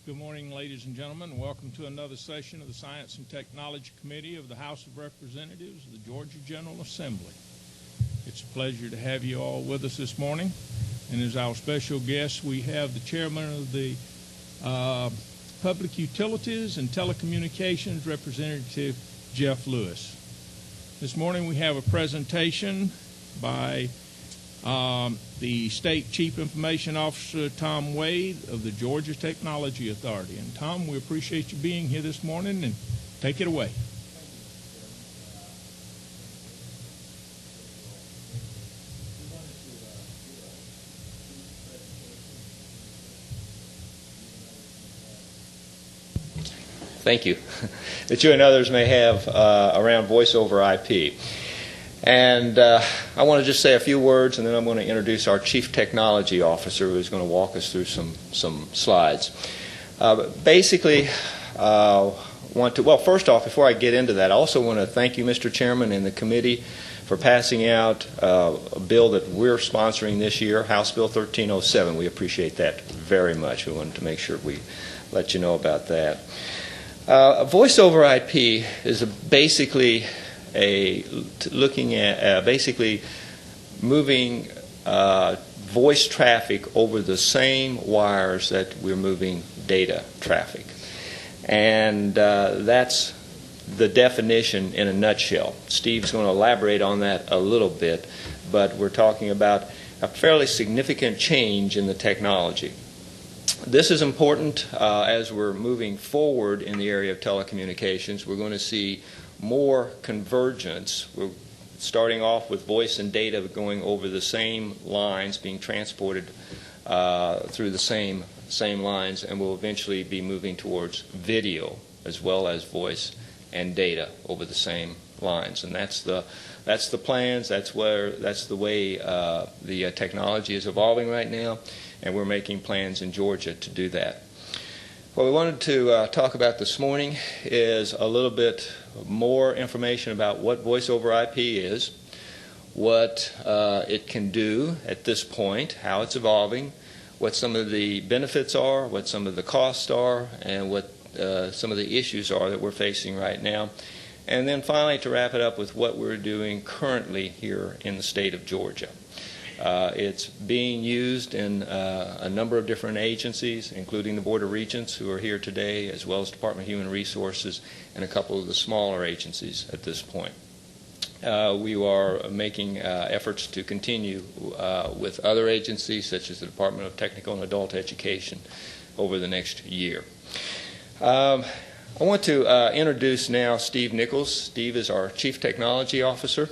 Good morning, ladies and gentlemen. Welcome to another session of the Science and Technology Committee of the House of Representatives of the Georgia General Assembly. It's a pleasure to have you all with us this morning. And as our special guest, we have the chairman of the Public Utilities and Telecommunications, Representative Jeff Lewis. This morning we have a presentation by the State Chief Information Officer, Tom Wade, of the Georgia Technology Authority. And Tom, we appreciate you being here this morning, and take it away. Thank you. That you and others may have around voice over IP. And I want to just say a few words, and then I'm going to introduce our Chief Technology Officer, who is going to walk us through some slides. Basically, first off, before I get into that, I also want to thank you, Mr. Chairman, and the committee for passing out a bill that we're sponsoring this year, House Bill 1307. We appreciate that very much. We wanted to make sure we let you know about that. Voice over IP is basically looking at basically moving voice traffic over the same wires that we're moving data traffic. And that's the definition in a nutshell. Steve's going to elaborate on that a little bit, but we're talking about a fairly significant change in the technology. This is important as we're moving forward in the area of telecommunications. We're going to see more convergence. We're starting off with voice and data going over the same lines, being transported through the same lines, and we'll eventually be moving towards video as well as voice and data over the same lines. And that's the plans. That's the way the technology is evolving right now, and we're making plans in Georgia to do that. What we wanted to talk about this morning is a little bit more information about what voice over IP is, what it can do at this point, how it's evolving, what some of the benefits are, what some of the costs are, and what some of the issues are that we're facing right now. And then finally, to wrap it up with what we're doing currently here in the state of Georgia. It's being used in a number of different agencies, including the Board of Regents, who are here today, as well as Department of Human Resources, and a couple of the smaller agencies at this point. We are making efforts to continue with other agencies, such as the Department of Technical and Adult Education, over the next year. I want to introduce now Steve Nichols. Steve is our Chief Technology Officer.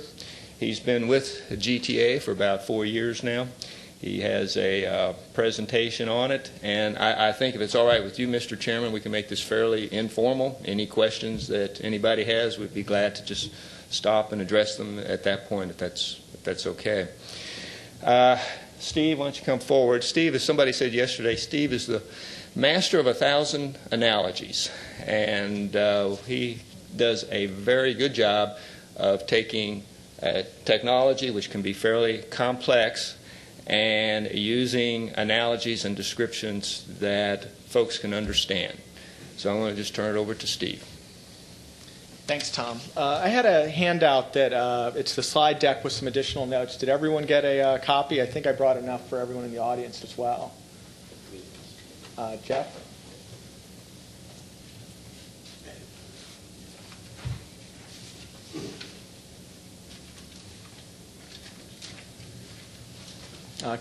He's been with GTA for about 4 years now. He has a presentation on it, and I think if it's all right with you, Mr. Chairman, we can make this fairly informal. Any questions that anybody has, we'd be glad to just stop and address them at that point, if that's okay. Steve, why don't you come forward? Steve, as somebody said yesterday, Steve is the master of 1,000 analogies, and he does a very good job of taking technology, which can be fairly complex, and using analogies and descriptions that folks can understand. So I'm going to just turn it over to Steve. Thanks, Tom. I had a handout that it's the slide deck with some additional notes. Did everyone get a copy? I think I brought enough for everyone in the audience as well. Jeff?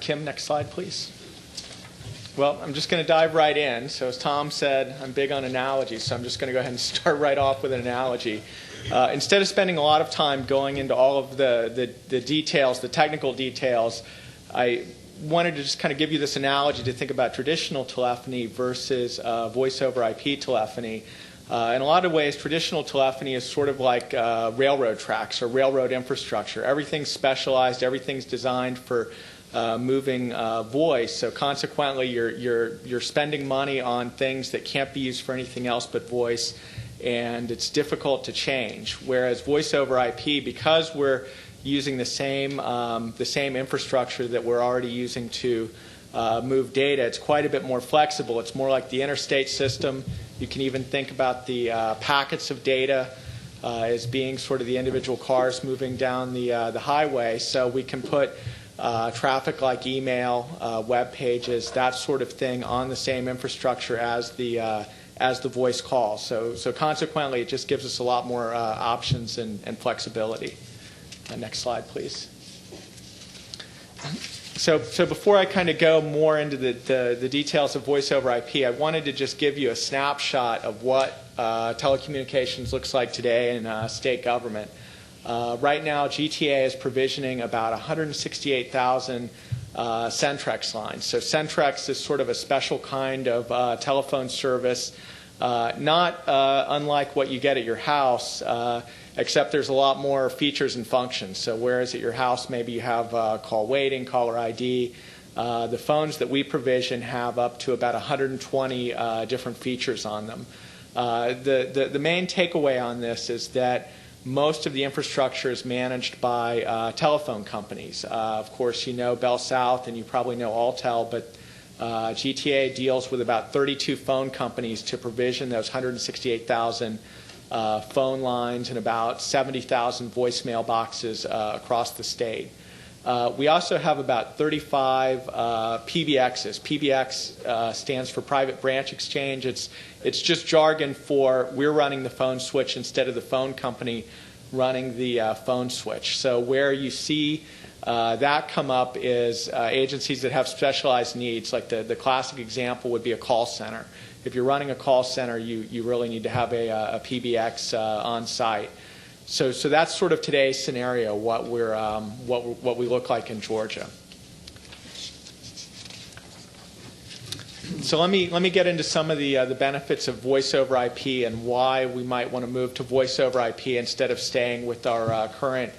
Kim, next slide, please. Well, I'm just going to dive right in. So as Tom said, I'm big on analogies, so I'm just going to go ahead and start right off with an analogy. Instead of spending a lot of time going into all of the details, the technical details, I wanted to just kind of give you this analogy to think about traditional telephony versus voice over IP telephony. In a lot of ways, traditional telephony is sort of like railroad tracks or railroad infrastructure. Everything's specialized, everything's designed for moving voice, so consequently you're spending money on things that can't be used for anything else but voice, and it's difficult to change. Whereas voice over IP, because we're using the same infrastructure that we're already using to move data. It's quite a bit more flexible. It's more like the interstate system. You can even think about the packets of data as being sort of the individual cars moving down the highway. So we can put traffic like email, web pages, that sort of thing on the same infrastructure as the voice call. So consequently, it just gives us a lot more options and flexibility. Next slide, please. So before I kind of go more into the details of voice over IP, I wanted to just give you a snapshot of what telecommunications looks like today in state government. Right now, GTA is provisioning about 168,000 Centrex lines. So Centrex is sort of a special kind of telephone service, not unlike what you get at your house, except there's a lot more features and functions. So whereas at your house maybe you have call waiting, caller ID, the phones that we provision have up to about 120 different features on them. The main takeaway on this is that most of the infrastructure is managed by telephone companies. Of course, you know Bell South and you probably know Alltel, but GTA deals with about 32 phone companies to provision those 168,000 phone lines and about 70,000 voicemail boxes across the state. We also have about 35 PBXs. PBX stands for Private Branch Exchange. It's just jargon for we're running the phone switch instead of the phone company running the phone switch. So where you see that come up is agencies that have specialized needs. Like the classic example would be a call center. If you're running a call center, you really need to have a PBX on site. So that's sort of today's scenario, what we look like in Georgia. So let me get into some of the benefits of voice over IP and why we might want to move to voice over IP instead of staying with our current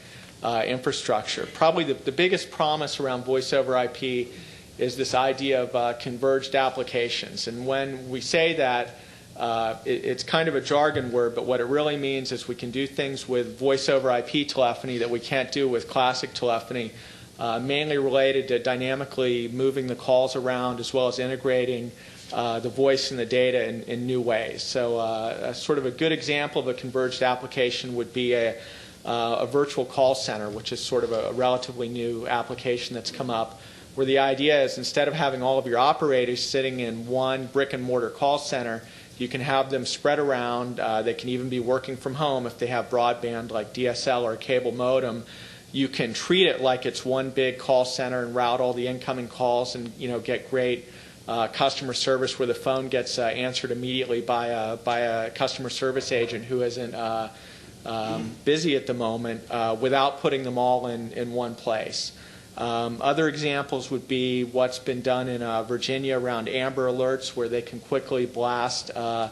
infrastructure. Probably the biggest promise around voice over IP is this idea of converged applications. And when we say that, it's kind of a jargon word, but what it really means is we can do things with voice over IP telephony that we can't do with classic telephony, mainly related to dynamically moving the calls around as well as integrating the voice and the data in new ways. So sort of a good example of a converged application would be a virtual call center, which is sort of a relatively new application that's come up, where the idea is instead of having all of your operators sitting in one brick and mortar call center, you can have them spread around. They can even be working from home if they have broadband like DSL or a cable modem. You can treat it like it's one big call center and route all the incoming calls and get great customer service where the phone gets answered immediately by a customer service agent who isn't busy at the moment without putting them all in one place. Other examples would be what's been done in Virginia around Amber Alerts, where they can quickly blast an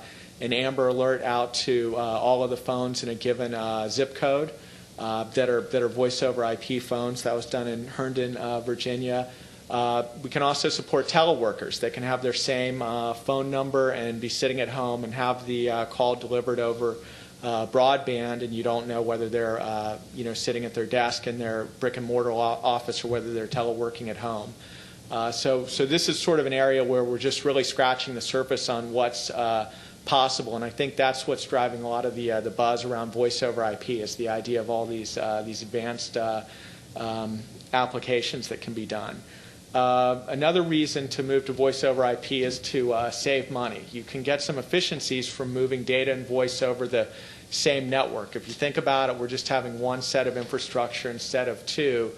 Amber Alert out to all of the phones in a given zip code that are voice over IP phones. That was done in Herndon, Virginia. We can also support teleworkers. They can have their same phone number and be sitting at home and have the call delivered over broadband, and you don't know whether they're sitting at their desk in their brick and mortar office or whether they're teleworking at home. So this is sort of an area where we're just really scratching the surface on what's possible, and I think that's what's driving a lot of the buzz around voice over IP is the idea of all these advanced applications that can be done. Another reason to move to voice over IP is to save money. You can get some efficiencies from moving data and voice over the same network. If you think about it, we're just having one set of infrastructure instead of two.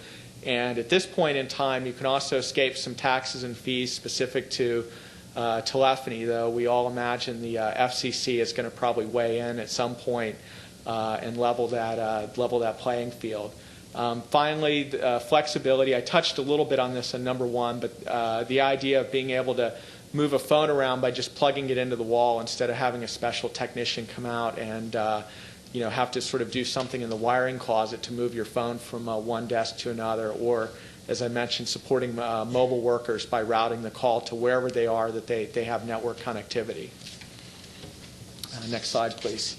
And at this point in time, you can also escape some taxes and fees specific to telephony, though we all imagine the FCC is going to probably weigh in at some point and level that playing field. Finally, flexibility. I touched a little bit on this in number one, but the idea of being able to move a phone around by just plugging it into the wall instead of having a special technician come out and have to sort of do something in the wiring closet to move your phone from one desk to another, or, as I mentioned, supporting mobile workers by routing the call to wherever they are that they have network connectivity. Next slide, please.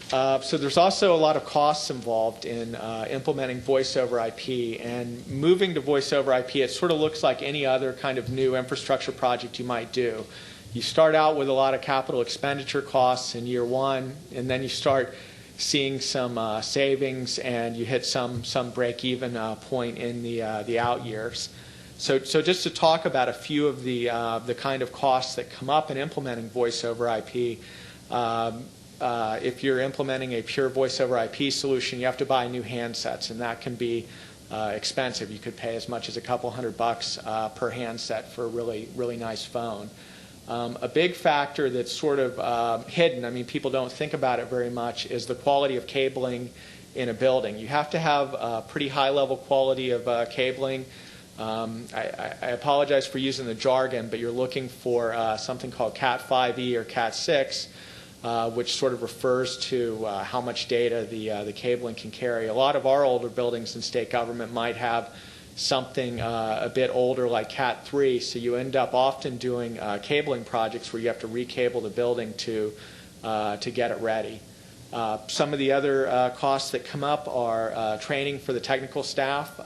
So there's also a lot of costs involved in implementing voice over IP, and moving to voice over IP, it sort of looks like any other kind of new infrastructure project you might do. You start out with a lot of capital expenditure costs in year one, and then you start seeing some savings, and you hit some break-even point in the out years. So just to talk about a few of the kind of costs that come up in implementing voice over IP. If you're implementing a pure voice over IP solution, you have to buy new handsets, and that can be expensive. You could pay as much as a couple $100 per handset for a really nice phone. A big factor that's sort of hidden, I mean, people don't think about it very much, is the quality of cabling in a building. You have to have a pretty high level quality of cabling. I apologize for using the jargon, but you're looking for something called Cat 5e or Cat 6, which sort of refers to how much data the cabling can carry. A lot of our older buildings in state government might have something a bit older like Cat 3, so you end up often doing cabling projects where you have to recable the building to get it ready. Some of the other costs that come up are training for the technical staff.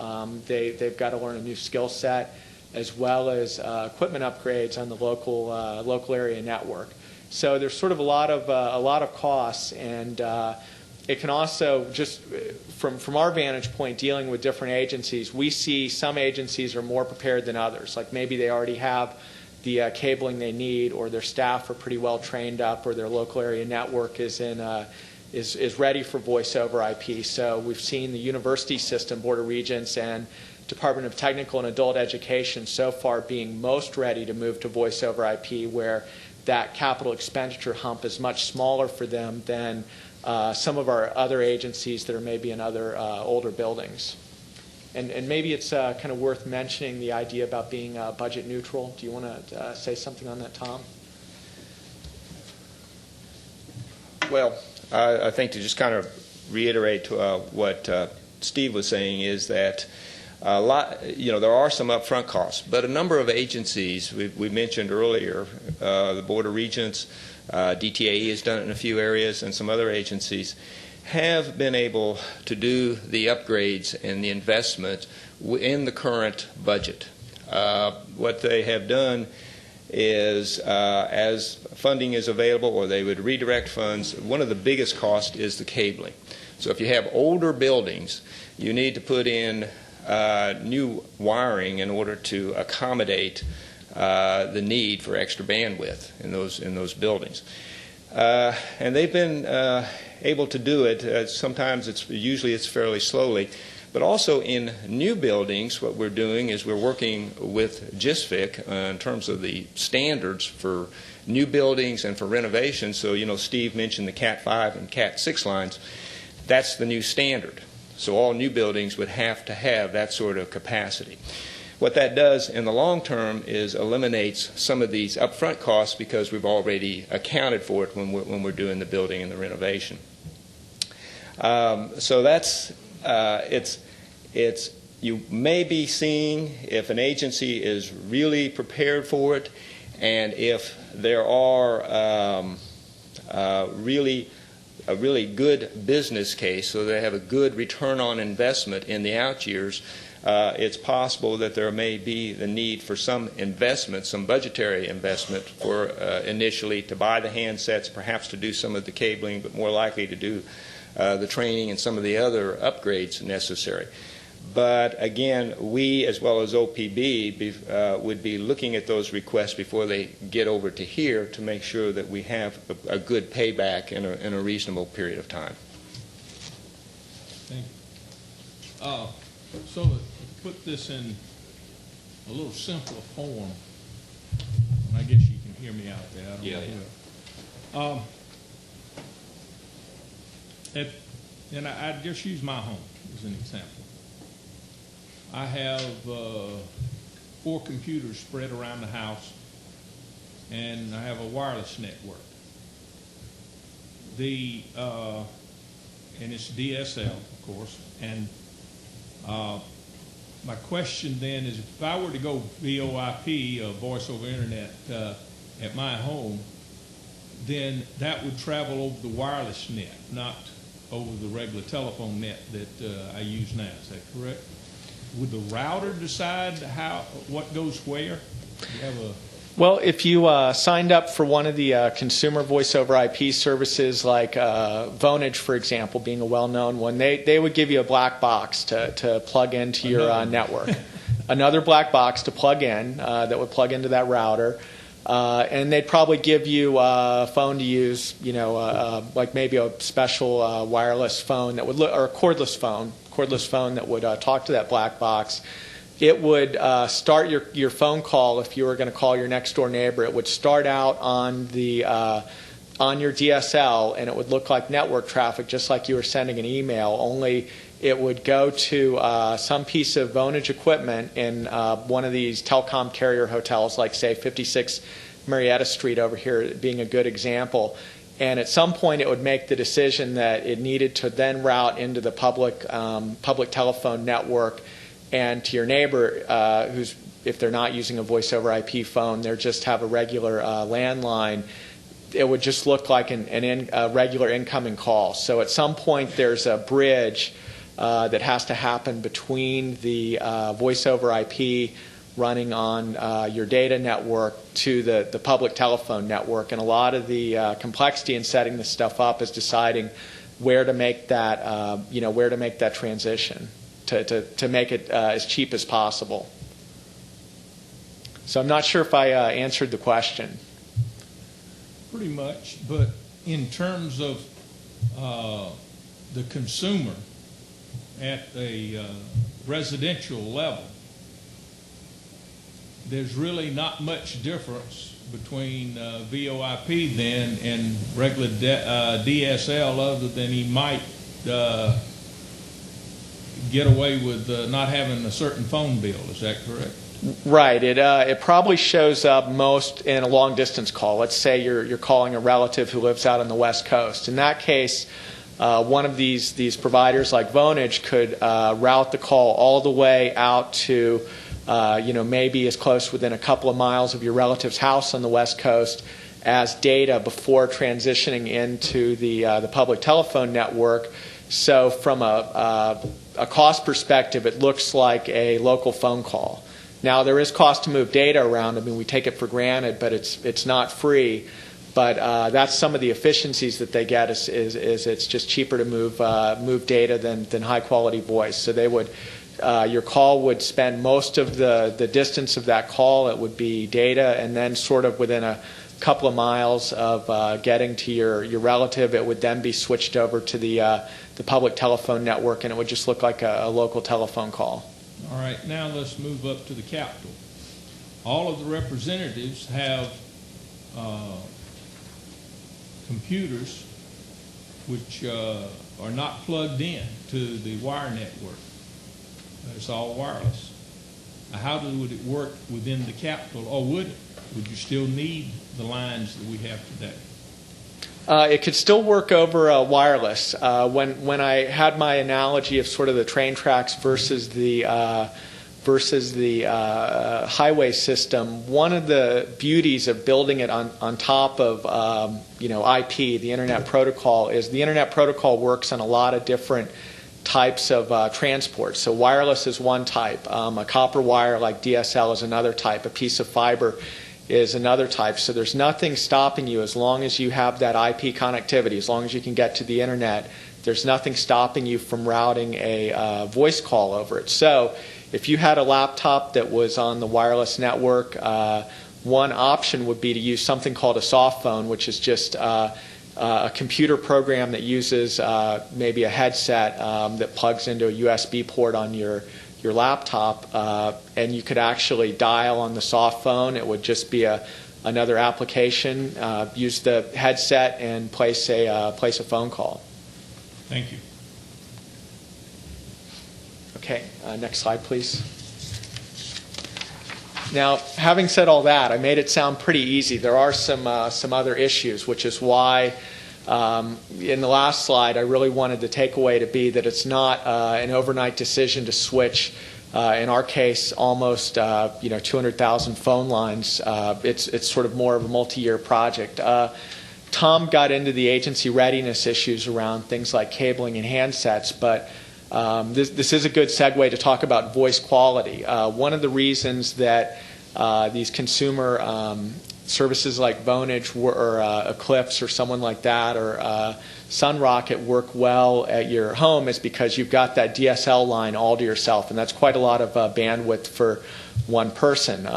They've got to learn a new skill set, as well as equipment upgrades on the local area network. So there's sort of a lot of costs, and it can also, just from our vantage point, dealing with different agencies, we see some agencies are more prepared than others. Like maybe they already have the cabling they need, or their staff are pretty well trained up, or their local area network is ready for voice over IP. So we've seen the university system, Board of Regents, and Department of Technical and Adult Education so far being most ready to move to voice over IP, where that capital expenditure hump is much smaller for them than some of our other agencies that are maybe in other older buildings. And maybe it's kind of worth mentioning the idea about being budget neutral. Do you want to say something on that, Tom? Well, I think to just kind of reiterate what Steve was saying is that a lot, there are some upfront costs, but a number of agencies we mentioned earlier, the Board of Regents, DTAE has done it in a few areas, and some other agencies have been able to do the upgrades and the investment in the current budget. What they have done is, as funding is available, or they would redirect funds, one of the biggest costs is the cabling. So if you have older buildings, you need to put in new wiring in order to accommodate the need for extra bandwidth in those buildings. And they've been able to do it. Sometimes usually it's fairly slowly. But also in new buildings, what we're doing is we're working with GISFIC in terms of the standards for new buildings and for renovation. So, Steve mentioned the Cat 5 and Cat 6 lines. That's the new standard. So all new buildings would have to have that sort of capacity. What that does in the long term is eliminates some of these upfront costs because we've already accounted for it when we're doing the building and the renovation. So that's it's you may be seeing if an agency is really prepared for it, and if there are a really good business case, so they have a good return on investment in the out years. It's possible that there may be the need for some investment, some budgetary investment for initially to buy the handsets, perhaps to do some of the cabling, but more likely to do the training and some of the other upgrades necessary. But again, we as well as OPB would be looking at those requests before they get over to here to make sure that we have a good payback in a reasonable period of time. Thank you. So to put this in a little simpler form, and I guess you can hear me out there. I don't know. And I'd just use my home as an example. I have 4 computers spread around the house, and I have a wireless network. And it's DSL, of course. And my question then is, if I were to go VoIP, voice over internet, at my home, then that would travel over the wireless net, not over the regular telephone net that I use now. Is that correct? Would the router decide what goes where? You have a Well, if you signed up for one of the consumer voice over IP services like Vonage, for example, being a well-known one, they would give you a black box to plug into your network. Another black box to plug in that would plug into that router. And they'd probably give you a phone to use, like maybe a special wireless phone that would or a cordless phone that would talk to that black box. It would start your phone call if you were going to call your next door neighbor. It would start out on your DSL, and it would look like network traffic, just like you were sending an email. Only it would go to some piece of Vonage equipment in one of these telecom carrier hotels, like say 56 Marietta Street over here, being a good example. And at some point, it would make the decision that it needed to then route into the public telephone network. And to your neighbor, who's, if they're not using a voice over IP phone, they just have a regular landline, it would just look like a regular incoming call. So at some point, there's a bridge that has to happen between the voice over IP running on your data network to the public telephone network. And a lot of the complexity in setting this stuff up is deciding where to make that transition. To make it as cheap as possible. So I'm not sure if I answered the question. Pretty much, but in terms of the consumer at a residential level, there's really not much difference between VoIP then and regular DSL, other than he might get away with not having a certain phone bill. Is that correct? Right. It probably shows up most in a long distance call. Let's say you're calling a relative who lives out on the West Coast. In that case, one of these providers like Vonage could route the call all the way out to maybe as close within a couple of miles of your relative's house on the West Coast as data before transitioning into the public telephone network. So from a cost perspective, it looks like a local phone call. Now, there is cost to move data around. I mean, we take it for granted, but it's not free. But that's some of the efficiencies that they get is it's just cheaper to move data than high quality voice. So they would your call would spend most of the distance of that call. It would be data, and then sort of within a couple of miles of getting to your relative, it would then be switched over to the public telephone network, and it would just look like a local telephone call. All right, now let's move up to the Capitol. All of the representatives have computers which are not plugged in to the wire network. It's all wireless. How would it work within the Capitol, or would it? Would you still need the lines that we have today? It could still work over wireless. When I had my analogy of sort of the train tracks versus the highway system, one of the beauties of building it on top of IP, the Internet Protocol, is the Internet Protocol works on a lot of different types of transport. So wireless is one type. A copper wire like DSL is another type. A piece of fiber is another type. So there's nothing stopping you as long as you have that IP connectivity, as long as you can get to the internet, there's nothing stopping you from routing a voice call over it. So if you had a laptop that was on the wireless network, one option would be to use something called a soft phone, which is just a computer program that uses maybe a headset that plugs into a USB port on your laptop, and you could actually dial on the soft phone. It would just be another application. Use the headset and place a phone call. Thank you. Okay, next slide, please. Now, having said all that, I made it sound pretty easy. There are some other issues, which is why in the last slide I really wanted the takeaway to be that it's not an overnight decision to switch. In our case, almost 200,000 phone lines. It's sort of more of a multi-year project. Tom got into the agency readiness issues around things like cabling and handsets, but this is a good segue to talk about voice quality. One of the reasons that these consumer services like Vonage or Eclipse or someone like that or SunRocket work well at your home is because you've got that DSL line all to yourself, and that's quite a lot of bandwidth for one person.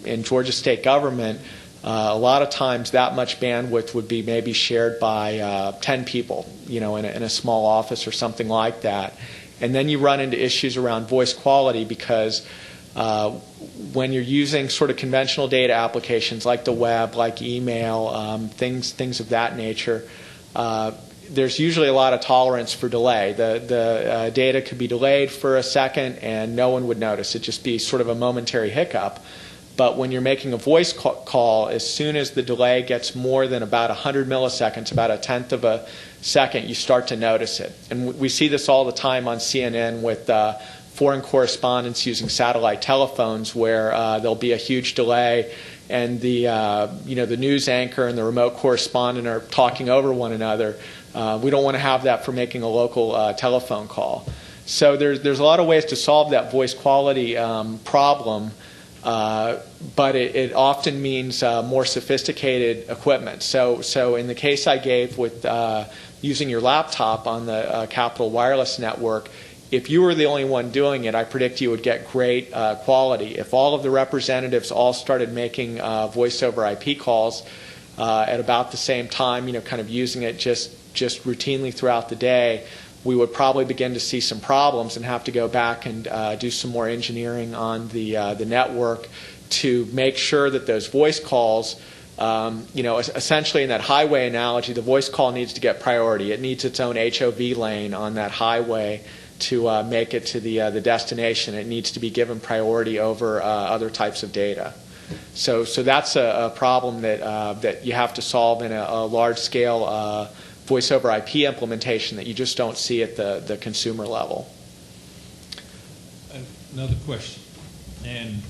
In Georgia state government, a lot of times that much bandwidth would be maybe shared by 10 people, in a small office or something like that. And then you run into issues around voice quality because when you're using sort of conventional data applications like the web, like email, things of that nature, there's usually a lot of tolerance for delay. The data could be delayed for a second and no one would notice. It'd just be sort of a momentary hiccup. But when you're making a voice call, as soon as the delay gets more than about 100 milliseconds, about a tenth of a second, you start to notice it. And we see this all the time on CNN with foreign correspondents using satellite telephones where there'll be a huge delay and the news anchor and the remote correspondent are talking over one another. We don't want to have that for making a local telephone call. So there's a lot of ways to solve that voice quality problem. But it often means more sophisticated equipment. So in the case I gave with using your laptop on the Capital Wireless network, if you were the only one doing it, I predict you would get great quality. If all of the representatives all started making voice over IP calls at about the same time, kind of using it just routinely throughout the day, we would probably begin to see some problems and have to go back and do some more engineering on the network to make sure that those voice calls, essentially in that highway analogy, the voice call needs to get priority. It needs its own HOV lane on that highway to make it to the destination. It needs to be given priority over other types of data. So that's a problem that you have to solve in a large-scale voice over IP implementation that you just don't see at the consumer level. Another question, and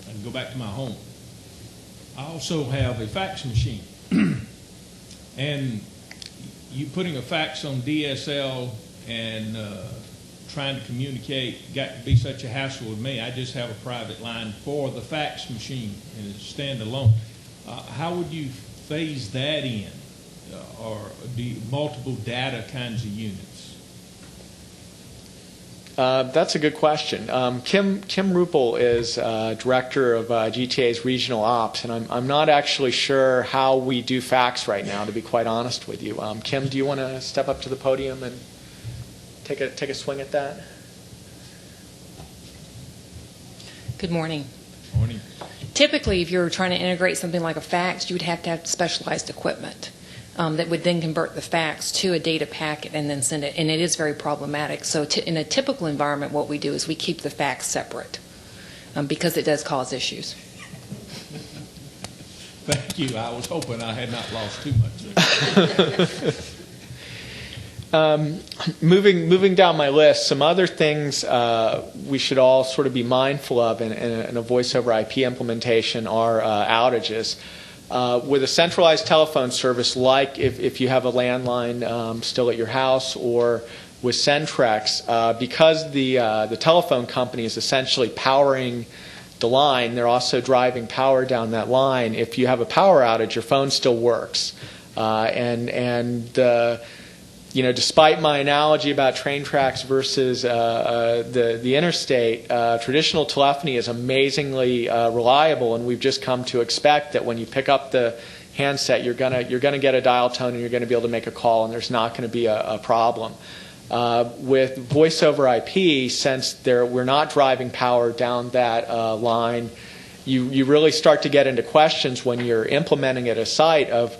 I can go back to my home. I also have a fax machine, and you putting a fax on DSL and trying to communicate got to be such a hassle with me. I just have a private line for the fax machine and it's standalone. How would you phase that in? Or do you multiple data kinds of units? That's a good question. Kim Ruppel is director of GTA's regional ops, and I'm not actually sure how we do fax right now, to be quite honest with you. Kim, do you want to step up to the podium and take a swing at that? Good morning. Morning. Typically, if you're trying to integrate something like a fax, you would have to have specialized equipment that would then convert the fax to a data packet and then send it, and it is very problematic. So in a typical environment, what we do is we keep the fax separate because it does cause issues. Thank you. I was hoping I had not lost too much. Moving down my list, some other things we should all sort of be mindful of in a voice over IP implementation are outages. With a centralized telephone service, like if you have a landline still at your house, or with Centrex, because the telephone company is essentially powering the line, they're also driving power down that line. If you have a power outage, your phone still works, despite my analogy about train tracks versus the interstate, traditional telephony is amazingly reliable, and we've just come to expect that when you pick up the handset, you're gonna get a dial tone and you're going to be able to make a call, and there's not going to be a problem. With voice over IP, since we're not driving power down that line, you really start to get into questions when you're implementing at a site of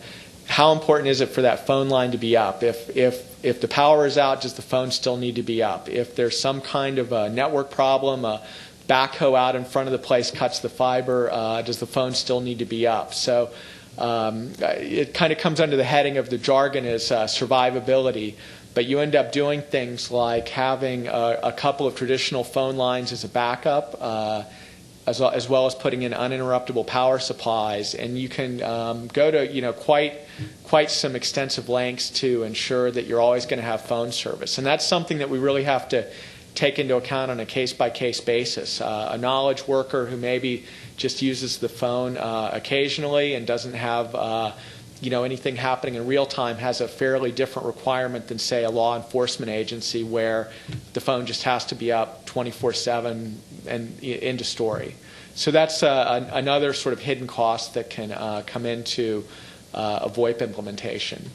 how important is it for that phone line to be up? If the power is out, does the phone still need to be up? If there's some kind of a network problem, a backhoe out in front of the place cuts the fiber, does the phone still need to be up? So it kind of comes under the heading of the jargon as survivability, but you end up doing things like having a couple of traditional phone lines as a backup, as well as putting in uninterruptible power supplies, and you can go to quite quite some extensive lengths to ensure that you're always going to have phone service. And that's something that we really have to take into account on a case-by-case basis. A knowledge worker who maybe just uses the phone occasionally and doesn't have anything happening in real time has a fairly different requirement than, say, a law enforcement agency where the phone just has to be up 24/7 and into story. So that's another sort of hidden cost that can come into a VoIP implementation.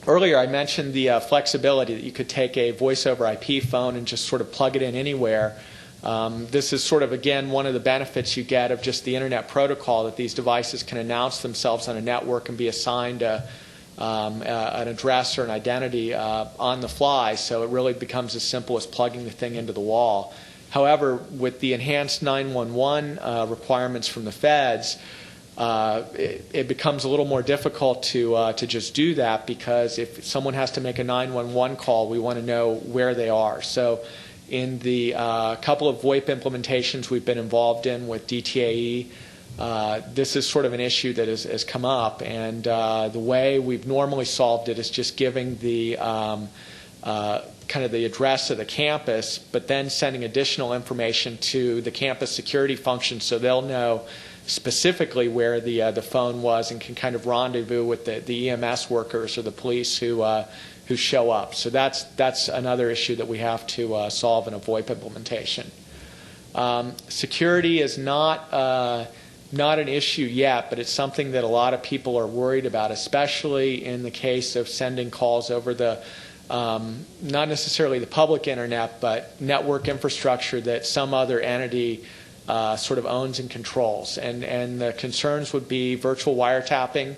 Earlier I mentioned the flexibility that you could take a voice over IP phone and just sort of plug it in anywhere. This is sort of, again, one of the benefits you get of just the Internet protocol, that these devices can announce themselves on a network and be assigned an address or an identity on the fly, so it really becomes as simple as plugging the thing into the wall. However, with the enhanced 911 requirements from the feds, it becomes a little more difficult to just do that, because if someone has to make a 911 call, we want to know where they are. So in the couple of VoIP implementations we've been involved in with DTAE, this is sort of an issue that has come up, and the way we've normally solved it is just giving the kind of the address of the campus, but then sending additional information to the campus security function so they'll know specifically where the phone was and can kind of rendezvous with the EMS workers or the police who show up. So that's another issue that we have to solve in a VoIP implementation. Security is not an issue yet, but it's something that a lot of people are worried about, especially in the case of sending calls over the not necessarily the public internet, but network infrastructure that some other entity sort of owns and controls. And the concerns would be virtual wiretapping.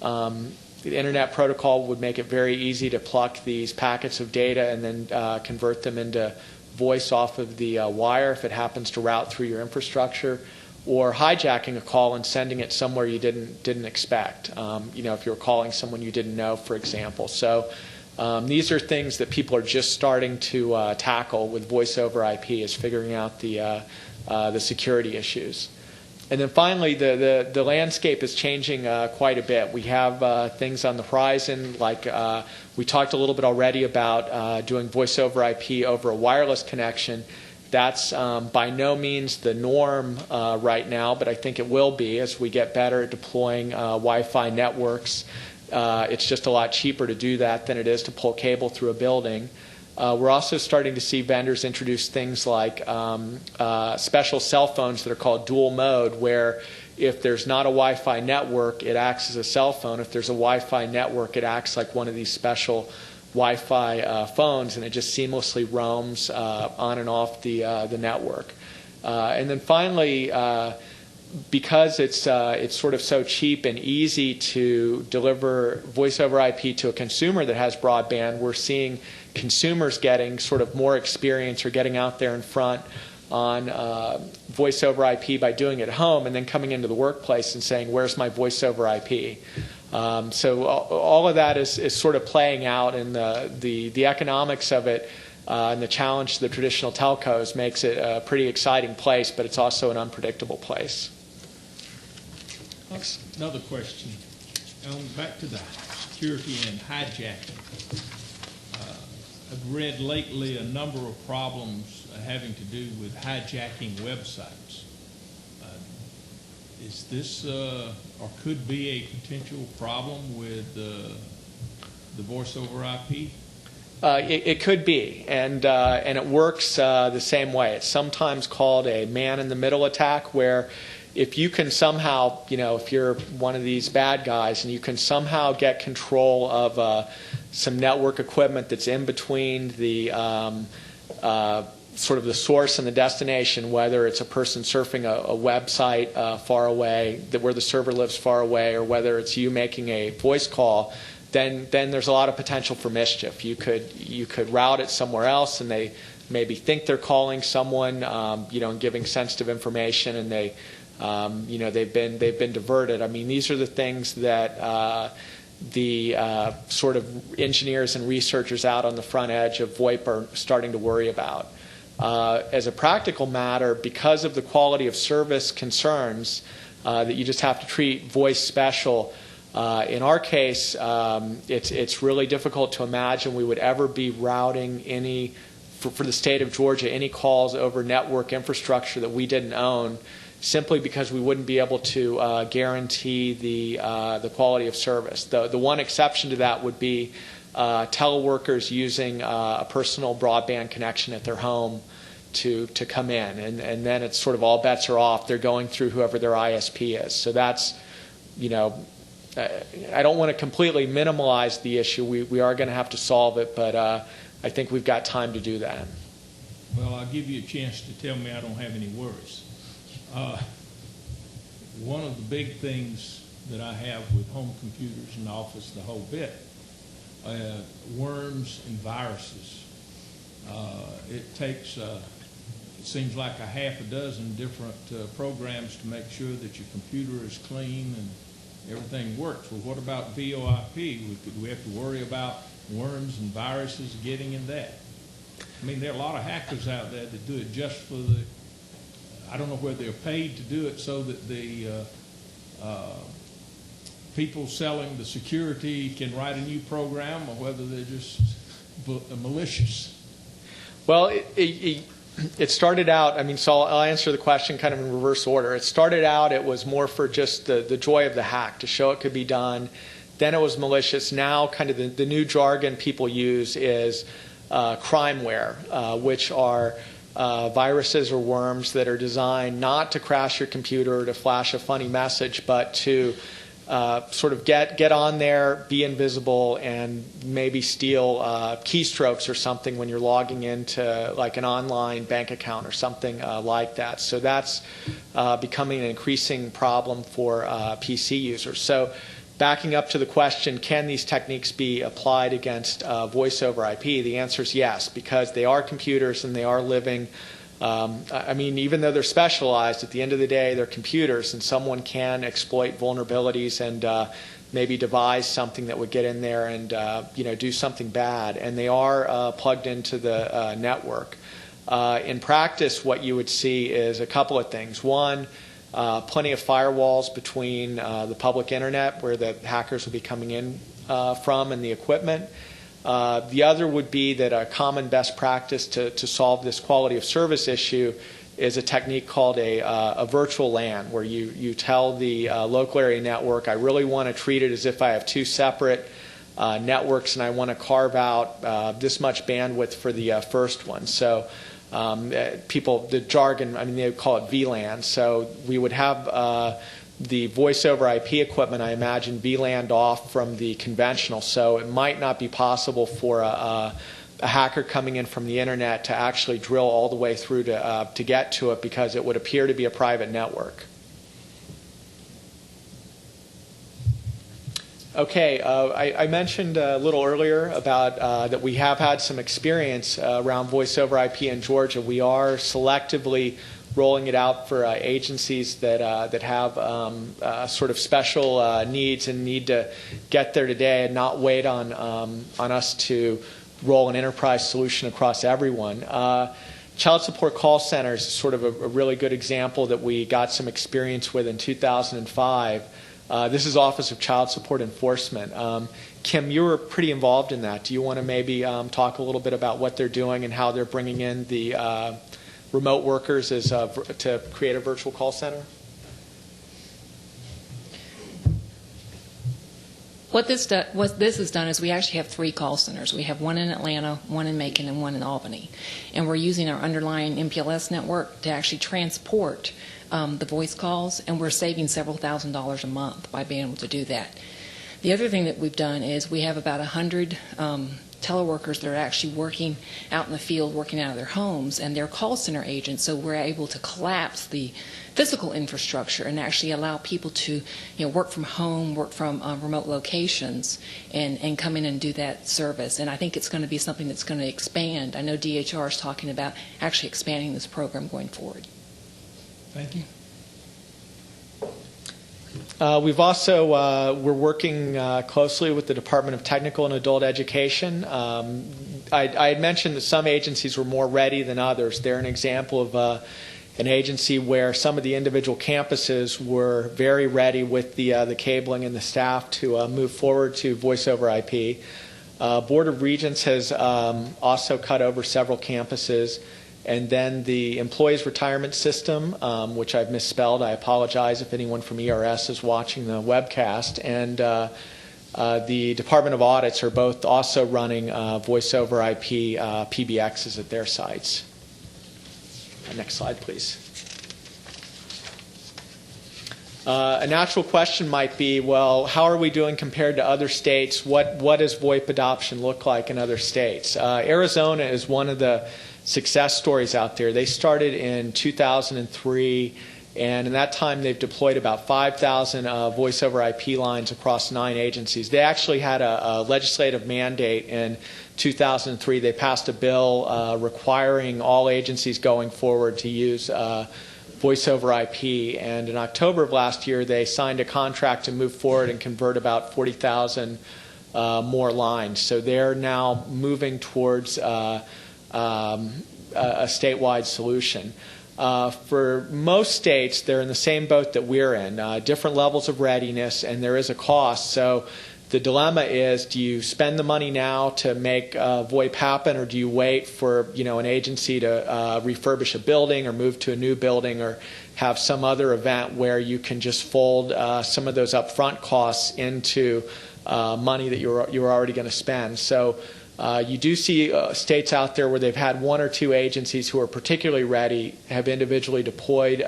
The Internet protocol would make it very easy to pluck these packets of data and then convert them into voice off of the wire if it happens to route through your infrastructure, or hijacking a call and sending it somewhere you didn't expect. If you were calling someone you didn't know, for example. So these are things that people are just starting to tackle with voice over IP, is figuring out the security issues. And then finally, the landscape is changing quite a bit. We have things on the horizon, like we talked a little bit already about doing voice over IP over a wireless connection. That's by no means the norm right now, but I think it will be as we get better at deploying Wi-Fi networks. It's just a lot cheaper to do that than it is to pull cable through a building. We're also starting to see vendors introduce things like special cell phones that are called dual mode, where if there's not a Wi-Fi network, it acts as a cell phone. If there's a Wi-Fi network, it acts like one of these special Wi-Fi phones, and it just seamlessly roams on and off the network. And then finally, because it's sort of so cheap and easy to deliver voice over IP to a consumer that has broadband, we're seeing consumers getting sort of more experience or getting out there in front on voice over IP by doing it at home, and then coming into the workplace and saying, where's my voice over IP? So all of that is sort of playing out, and the economics of it and the challenge to the traditional telcos makes it a pretty exciting place, but it's also an unpredictable place. Thanks. Another question. Back to the security and hijacking. I've read lately a number of problems having to do with hijacking websites. Is this or could be a potential problem with the voice over IP? It could be, and it works the same way. It's sometimes called a man-in-the-middle attack, where if you can somehow, if you're one of these bad guys and you can somehow get control of some network equipment that's in between the sort of the source and the destination, whether it's a person surfing a website far away, where the server lives far away, or whether it's you making a voice call, then there's a lot of potential for mischief. You could route it somewhere else, and they maybe think they're calling someone, and giving sensitive information, and they've been diverted. I mean, these are the things that the sort of engineers and researchers out on the front edge of VoIP are starting to worry about. As a practical matter, because of the quality of service concerns that you just have to treat voice special, In our case, it's really difficult to imagine we would ever be routing any, for the state of Georgia, any calls over network infrastructure that we didn't own, simply because we wouldn't be able to guarantee the quality of service. The one exception to that would be teleworkers using a personal broadband connection at their home to come in, and then it's sort of all bets are off. They're going through whoever their ISP is. So that's, I don't want to completely minimize the issue. We are going to have to solve it, but I think we've got time to do that. Well, I'll give you a chance to tell me I don't have any worries. One of the big things that I have with home computers in the office, the whole bit, worms and viruses. It takes, it seems like a half a dozen different programs to make sure that your computer is clean and everything works. Well, what about VoIP? We have to worry about worms and viruses getting in that. I mean, there are a lot of hackers out there that do it just for the, I don't know whether they're paid to do it so that the people selling the security can write a new program, or whether they're just malicious. Well, it started out, so I'll answer the question kind of in reverse order. It started out, it was more for just the joy of the hack, to show it could be done. Then it was malicious. Now kind of the new jargon people use is Crimeware, which are viruses or worms that are designed not to crash your computer or to flash a funny message, but to sort of get on there, be invisible, and maybe steal keystrokes or something when you're logging into like an online bank account or something like that. So that's becoming an increasing problem for PC users. So backing up to the question, can these techniques be applied against voice over IP? The answer is yes, because they are computers and they are living. Even though they're specialized, at the end of the day, they're computers, and someone can exploit vulnerabilities and maybe devise something that would get in there and do something bad. And they are plugged into the network. In practice, what you would see is a couple of things. One, plenty of firewalls between the public internet where the hackers will be coming in from and the equipment. The other would be that a common best practice to solve this quality of service issue is a technique called a virtual LAN, where you tell the local area network, I really want to treat it as if I have two separate networks, and I want to carve out this much bandwidth for the first one. So the jargon, they would call it VLAN. So we would have the voice over IP equipment, I imagine, VLAN'd off from the conventional. So it might not be possible for a hacker coming in from the internet to actually drill all the way through to get to it, because it would appear to be a private network. Okay, I mentioned a little earlier about that we have had some experience around voice over IP in Georgia. We are selectively rolling it out for agencies that have sort of special needs and need to get there today and not wait on us to roll an enterprise solution across everyone. Child support call centers is sort of a really good example that we got some experience with in 2005. This is Office of Child Support Enforcement. Kim, you were pretty involved in that. Do you want to maybe talk a little bit about what they're doing and how they're bringing in the remote workers to create a virtual call center? What this has done is we actually have 3 call centers. We have one in Atlanta, one in Macon, and one in Albany. And we're using our underlying MPLS network to actually transport the voice calls, and we're saving several $1,000s a month by being able to do that. The other thing that we've done is we have about 100 teleworkers that are actually working out in the field, working out of their homes, and they're call center agents, so we're able to collapse the physical infrastructure and actually allow people to work from home, work from remote locations, and come in and do that service. And I think it's going to be something that's going to expand. I know DHR is talking about actually expanding this program going forward. Thank you. We've also, we're working closely with the Department of Technical and Adult Education. I had mentioned that some agencies were more ready than others. They're an example of an agency where some of the individual campuses were very ready with the cabling and the staff to move forward to voice over IP. Board of Regents has also cut over several campuses. And then the Employees Retirement System, which I've misspelled. I apologize if anyone from ERS is watching the webcast. And the Department of Audits are both also running voice over IP PBXs at their sites. Next slide, please. A natural question might be, well, how are we doing compared to other states? What does VoIP adoption look like in other states? Arizona is one of the success stories out there. They started in 2003, and in that time they've deployed about 5,000 voice over IP lines across 9 agencies. They actually had a legislative mandate in 2003. They passed a bill requiring all agencies going forward to use voice over IP, and in October of last year they signed a contract to move forward and convert about 40,000 more lines. So they're now moving towards a statewide solution. For most states, they're in the same boat that we're in, different levels of readiness, and there is a cost. So the dilemma is, do you spend the money now to make VoIP happen, or do you wait for an agency to refurbish a building or move to a new building or have some other event where you can just fold some of those upfront costs into money that you're already going to spend? So you do see states out there where they've had 1 or 2 agencies who are particularly ready, have individually deployed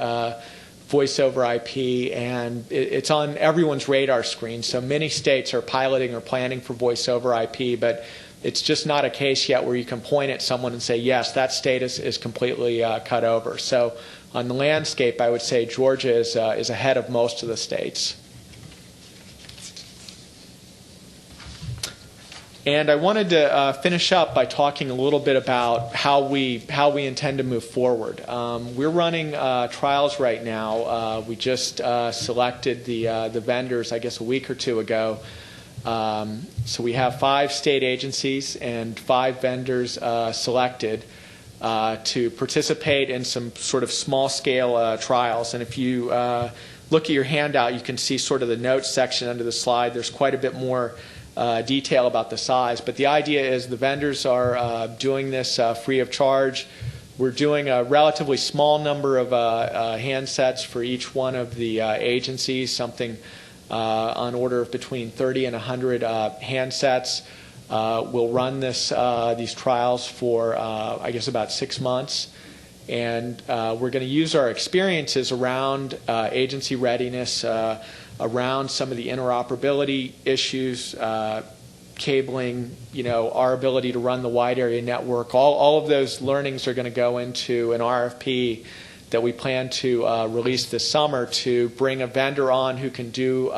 voice over IP, and it's on everyone's radar screen. So many states are piloting or planning for voice over IP, but it's just not a case yet where you can point at someone and say, yes, that state is completely cut over. So on the landscape, I would say Georgia is ahead of most of the states. And I wanted to finish up by talking a little bit about how we intend to move forward. We're running trials right now. We just selected the vendors, I guess, a week or 2 ago. So we have 5 state agencies and 5 vendors selected to participate in some sort of small-scale trials. And if you look at your handout, you can see sort of the notes section under the slide. There's quite a bit more detail about the size, but the idea is the vendors are doing this free of charge. We're doing a relatively small number of handsets for each one of the agencies, something on order of between 30 and 100 handsets. We'll run these trials for, I guess, about 6 months, and we're going to use our experiences around agency readiness, around some of the interoperability issues, cabling, our ability to run the wide area network. All of those learnings are going to go into an RFP that we plan to release this summer to bring a vendor on who can do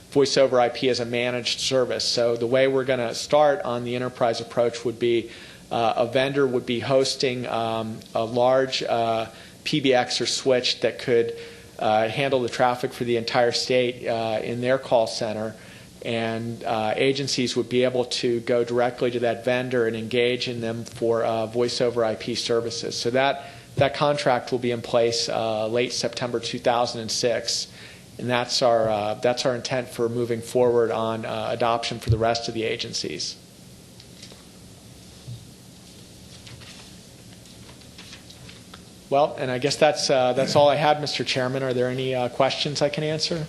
voice over IP as a managed service. So the way we're going to start on the enterprise approach would be a vendor would be hosting a large PBX or switch that could handle the traffic for the entire state in their call center, and agencies would be able to go directly to that vendor and engage in them for voice over IP services. So that contract will be in place late September 2006, and that's our intent for moving forward on adoption for the rest of the agencies. Well, and I guess that's all I had, Mr. Chairman. Are there any questions I can answer?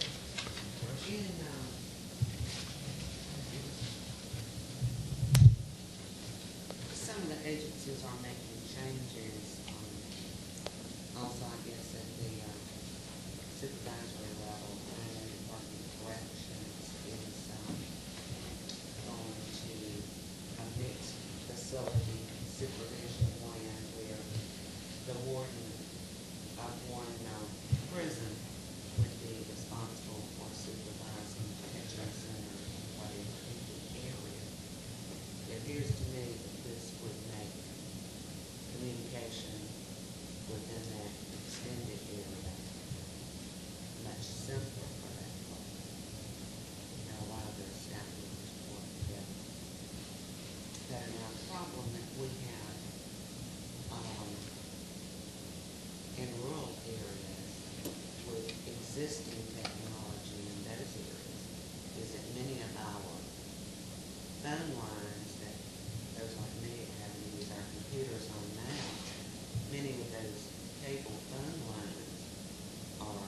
Some of the agencies are making changes. Also, I guess at the supervisory level, and the Department of Corrections is going to a mixed facility supervision plan where the warden of one prison would be responsible for supervising detention center and whatever in the area. It appears to me that this would make communication within that extended area much simpler for that folks. A lot of their staff members work together. But now the problem that we have in rural existing technology in those areas is that many of our phone lines that those like me having to use our computers on now, many of those cable phone lines are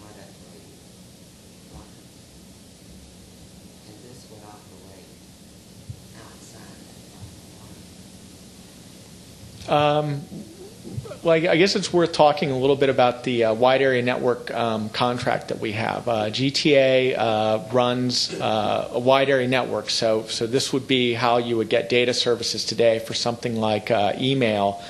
not upgraded lines. And this would operate outside that line. Well, I guess it's worth talking a little bit about the wide area network contract that we have. GTA runs a wide area network, so this would be how you would get data services today for something like email.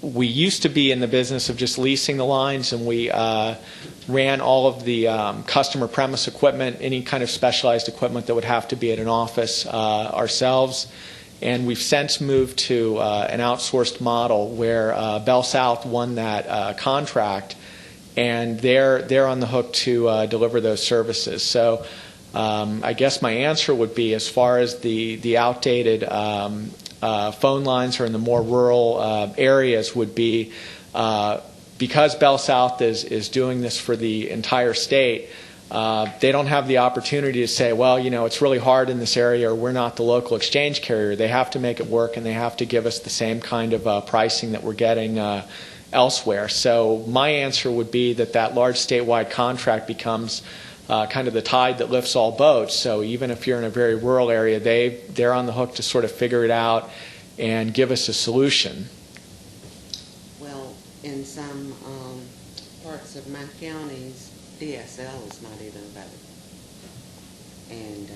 We used to be in the business of just leasing the lines, and we ran all of the customer premise equipment, any kind of specialized equipment that would have to be at an office ourselves. And we've since moved to an outsourced model where Bell South won that contract, and they're on the hook to deliver those services. So I guess my answer would be, as far as the outdated phone lines or in the more rural areas, would be because Bell South is doing this for the entire state. They don't have the opportunity to say, well, it's really hard in this area, or we're not the local exchange carrier. They have to make it work, and they have to give us the same kind of pricing that we're getting elsewhere. So my answer would be that large statewide contract becomes kind of the tide that lifts all boats. So even if you're in a very rural area, they're on the hook to sort of figure it out and give us a solution. Well, in some parts of my counties, DSL is not even available. And,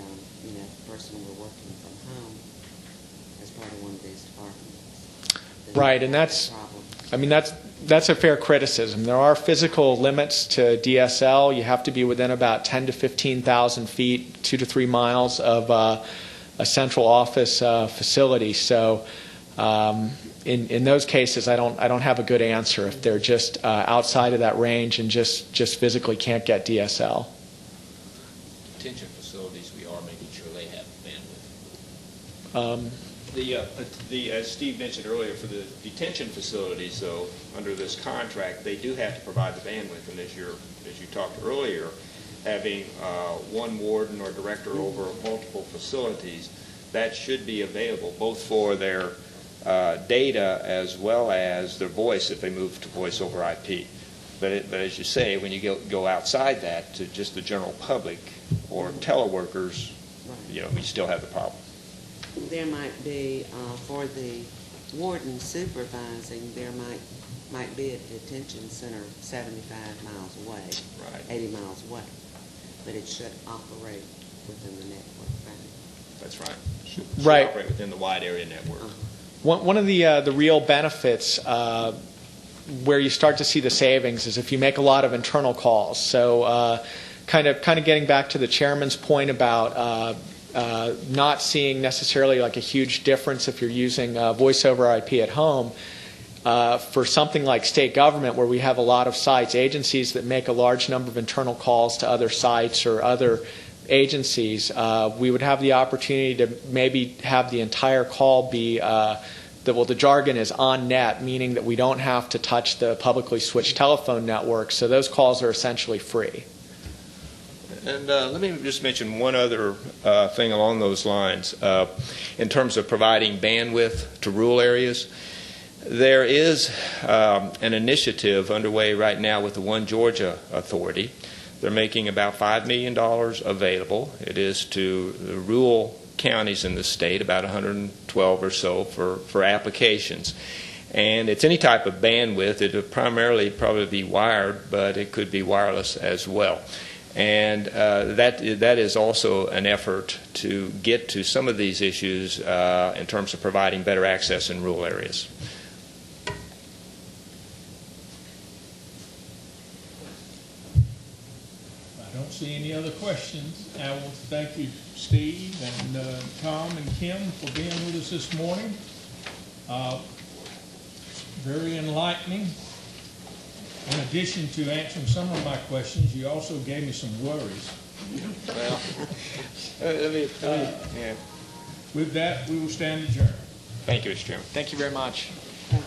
the person we're working from home is part of one of these departments. Right, and that's a fair criticism. There are physical limits to DSL. You have to be within about 10 to 15,000 feet, 2 to 3 miles of a central office facility. So in those cases, I don't have a good answer if they're just outside of that range and just physically can't get DSL. Detention facilities, we are making sure they have bandwidth. As Steve mentioned earlier, for the detention facilities, though, under this contract, they do have to provide the bandwidth. And as you talked earlier, having one warden or director over multiple facilities, that should be available both for their data as well as their voice if they move to voice over IP. But as you say, when you go outside that to just the general public or teleworkers, we still have the problem. There might be, for the warden supervising, there might be a detention center 75 miles away, Right. 80 miles away, but it should operate within the network. That's right. Should Right. operate within the wide area network. One of the real benefits where you start to see the savings is if you make a lot of internal calls. So kind of getting back to the chairman's point about not seeing necessarily like a huge difference if you're using voice over IP at home. For something like state government, where we have a lot of sites, agencies that make a large number of internal calls to other sites or other agencies, we would have the opportunity to maybe have the entire call be the jargon is on net, meaning that we don't have to touch the publicly switched telephone network, so those calls are essentially free. And let me just mention one other thing along those lines. In terms of providing bandwidth to rural areas, there is an initiative underway right now with the One Georgia Authority. They're making about $5 million available. It is to the rural counties in the state, about 112 or so for applications. And it's any type of bandwidth. It would primarily probably be wired, but it could be wireless as well. And that is also an effort to get to some of these issues in terms of providing better access in rural areas. I don't see any other questions. I want to thank you, Steve and Tom and Kim, for being with us this morning. Very enlightening. In addition to answering some of my questions, you also gave me some worries. Well, With that, we will stand adjourned. thank you, Mr. Chairman. Thank you very much. But,